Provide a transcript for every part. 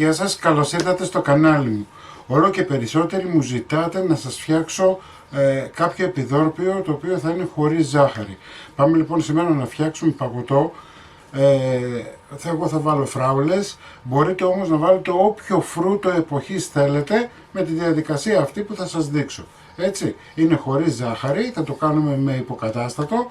γεια σας, καλώς ήρθατε στο κανάλι μου. Όλο και περισσότεροι μου ζητάτε να σας φτιάξω κάποιο επιδόρπιο το οποίο θα είναι χωρίς ζάχαρη. Πάμε λοιπόν σήμερα να φτιάξουμε παγωτό. Εγώ θα βάλω φράουλες, μπορείτε όμως να βάλετε όποιο φρούτο εποχής θέλετε με τη διαδικασία αυτή που θα σας δείξω. Έτσι, είναι χωρίς ζάχαρη, θα το κάνουμε με υποκατάστατο.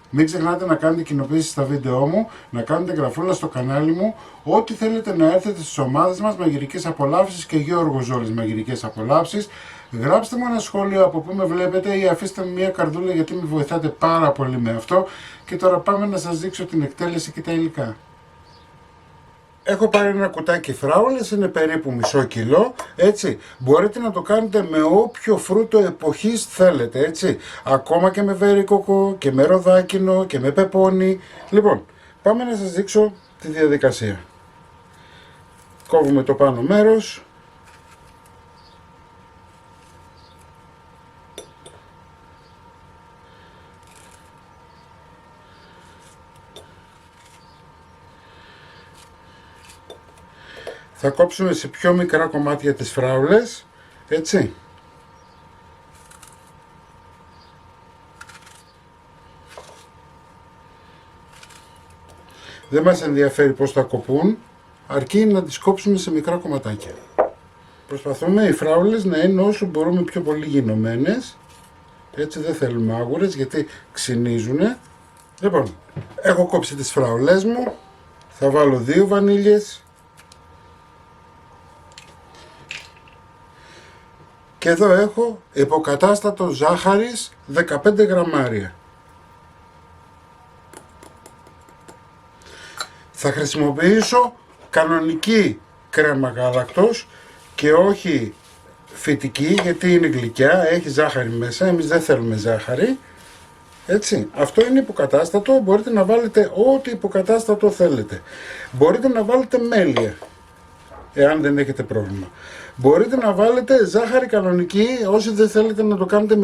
Μην ξεχνάτε να κάνετε κοινοποίηση στα βίντεό μου, να κάνετε εγγραφούλα στο κανάλι μου, ό,τι θέλετε να έρθετε στις ομάδες μας Μαγειρικές Απολαύσεις και Γιώργος Ζόλης Μαγειρικές Απολαύσεις. Γράψτε μου ένα σχόλιο από που με βλέπετε ή αφήστε μου μια καρδούλα γιατί με βοηθάτε πάρα πολύ με αυτό. Και τώρα πάμε να σας δείξω την εκτέλεση και τα υλικά. Έχω πάρει ένα κουτάκι φράουλες, είναι περίπου μισό κιλό, έτσι. Μπορείτε να το κάνετε με όποιο φρούτο εποχής θέλετε, έτσι. Ακόμα και με βερίκοκο και με ροδάκινο και με πεπόνι. Λοιπόν, πάμε να σας δείξω τη διαδικασία. Κόβουμε το πάνω μέρος. Θα κόψουμε σε πιο μικρά κομμάτια τις φράουλες, έτσι. Δεν μας ενδιαφέρει πώς θα κοπούν, αρκεί να τις κόψουμε σε μικρά κομματάκια. Προσπαθούμε οι φράουλες να είναι όσο μπορούμε πιο πολύ γινωμένες, έτσι δεν θέλουμε άγουρες γιατί ξυνίζουνε. Λοιπόν, έχω κόψει τις φράουλες μου, θα βάλω 2 βανίλιες. Και εδώ έχω υποκατάστατο ζάχαρης 15 γραμμάρια. Θα χρησιμοποιήσω κανονική κρέμα γάλακτος και όχι φυτική γιατί είναι γλυκιά, έχει ζάχαρη μέσα, εμείς δεν θέλουμε ζάχαρη. Έτσι, αυτό είναι υποκατάστατο, μπορείτε να βάλετε ό,τι υποκατάστατο θέλετε. Μπορείτε να βάλετε μέλια, εάν δεν έχετε πρόβλημα. Μπορείτε να βάλετε ζάχαρη κανονική, όσοι δεν θέλετε να το κάνετε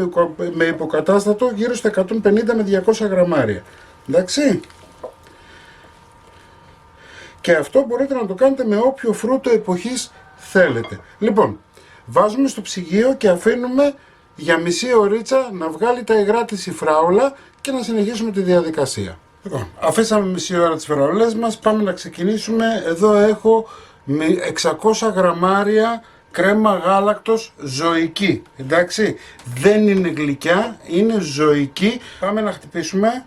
με υποκατάστατο, γύρω στα 150 με 200 γραμμάρια. Εντάξει. Και αυτό μπορείτε να το κάνετε με όποιο φρούτο εποχής θέλετε. Λοιπόν, βάζουμε στο ψυγείο και αφήνουμε για μισή ωρίτσα να βγάλει τα υγρά της η φράουλα και να συνεχίσουμε τη διαδικασία. Λοιπόν, αφήσαμε μισή ώρα τις φράουλες μας, πάμε να ξεκινήσουμε. Εδώ έχω 600 γραμμάρια κρέμα γάλακτος ζωική, εντάξει, δεν είναι γλυκιά, είναι ζωική. Πάμε να χτυπήσουμε.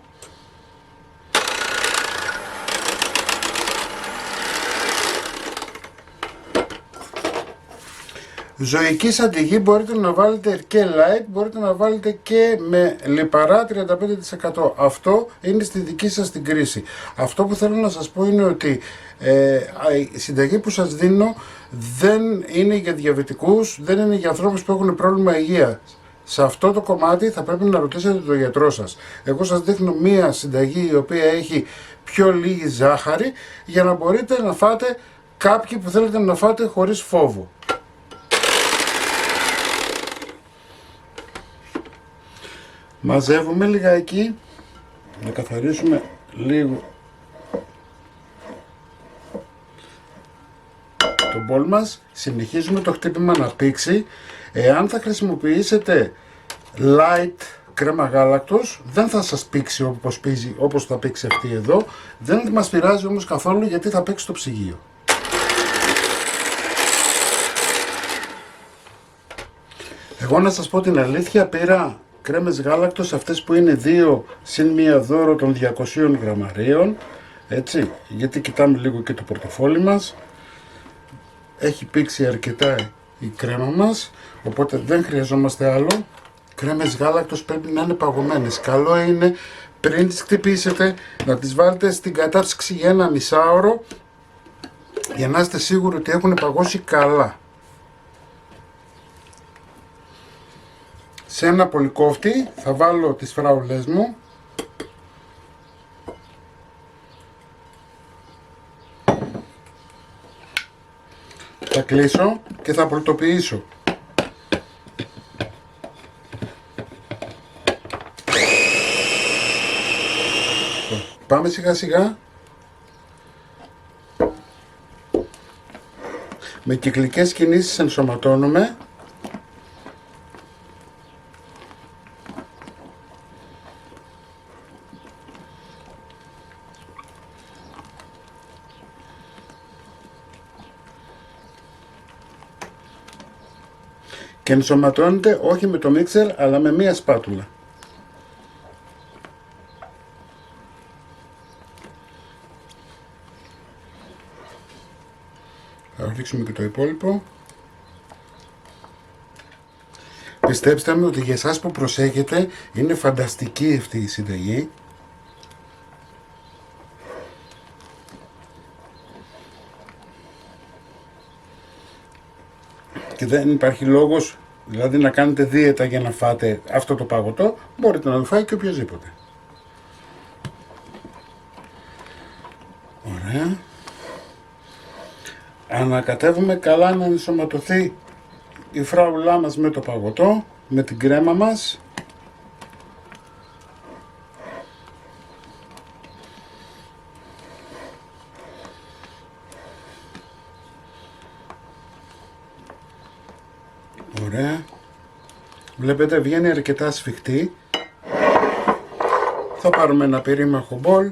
Ζωική σαν τη γη, μπορείτε να βάλετε και light, μπορείτε να βάλετε και με λιπαρά 35%. Αυτό είναι στη δική σας την κρίση. Αυτό που θέλω να σας πω είναι ότι η συνταγή που σας δίνω δεν είναι για διαβητικούς, δεν είναι για ανθρώπους που έχουν πρόβλημα υγείας. Σε αυτό το κομμάτι θα πρέπει να ρωτήσετε τον γιατρό σας. Εγώ σας δείχνω μία συνταγή η οποία έχει πιο λίγη ζάχαρη για να μπορείτε να φάτε κάποιοι που θέλετε να φάτε χωρίς φόβο. Μαζεύουμε λιγάκι, να καθαρίσουμε λίγο το μπολ μας, συνεχίζουμε το χτύπημα να πήξει. Εάν θα χρησιμοποιήσετε light κρέμα γάλακτος, δεν θα σας πήξει όπως θα πήξει αυτή εδώ. Δεν μας πειράζει όμως καθόλου γιατί θα πήξει το ψυγείο. Εγώ να σας πω την αλήθεια, πήρα κρέμες γάλακτος αυτές που είναι 2 συν 1 δώρο των 200 γραμμαρίων, έτσι, γιατί κοιτάμε λίγο και το πορτοφόλι μας. Έχει πήξει αρκετά η κρέμα μας, οπότε δεν χρειαζόμαστε άλλο. Κρέμες γάλακτος πρέπει να είναι παγωμένες. Καλό είναι πριν τις χτυπήσετε να τις βάλετε στην κατάψυξη για 1 μισάωρο για να είστε σίγουροι ότι έχουν παγώσει καλά. Σε ένα πολυκόφτη θα βάλω τις φράουλες μου. Θα κλείσω και θα πρωτοποιήσω. Πάμε σιγά σιγά. Με κυκλικές κινήσεις ενσωματώνουμε. Και ενσωματώνεται όχι με το μίξερ αλλά με μία σπάτουλα. Θα ρίξουμε και το υπόλοιπο. Πιστέψτε με ότι για εσάς που προσέχετε είναι φανταστική αυτή η συνταγή. Και δεν υπάρχει λόγος δηλαδή να κάνετε δίαιτα για να φάτε αυτό το παγωτό. Μπορείτε να το φάει και οποιοδήποτε. Ωραία. Ανακατεύουμε καλά να ενσωματωθεί η φράουλά μας με το παγωτό, με την κρέμα μας. Ωραία. Βλέπετε βγαίνει αρκετά σφιχτή. Θα πάρουμε ένα περίμαχο μπολ.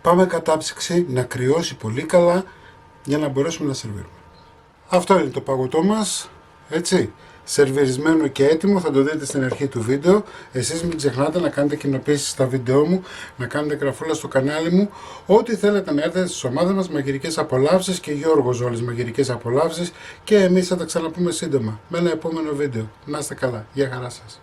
Πάμε κατάψυξη να κρυώσει πολύ καλά για να μπορέσουμε να σερβίρουμε. Αυτό είναι το παγωτό μας, έτσι, σερβιρισμένο και έτοιμο, θα το δείτε στην αρχή του βίντεο. Εσείς μην ξεχνάτε να κάνετε κοινοποίησεις στα βίντεό μου, να κάνετε γραφούλα στο κανάλι μου, ό,τι θέλετε να έρθετε στις ομάδες μας Μαγειρικές Απολαύσεις και Γιώργος Ζόλης Μαγειρικές Απολαύσεις και εμείς θα τα ξαναπούμε σύντομα με ένα επόμενο βίντεο. Να είστε καλά, γεια χαρά σας.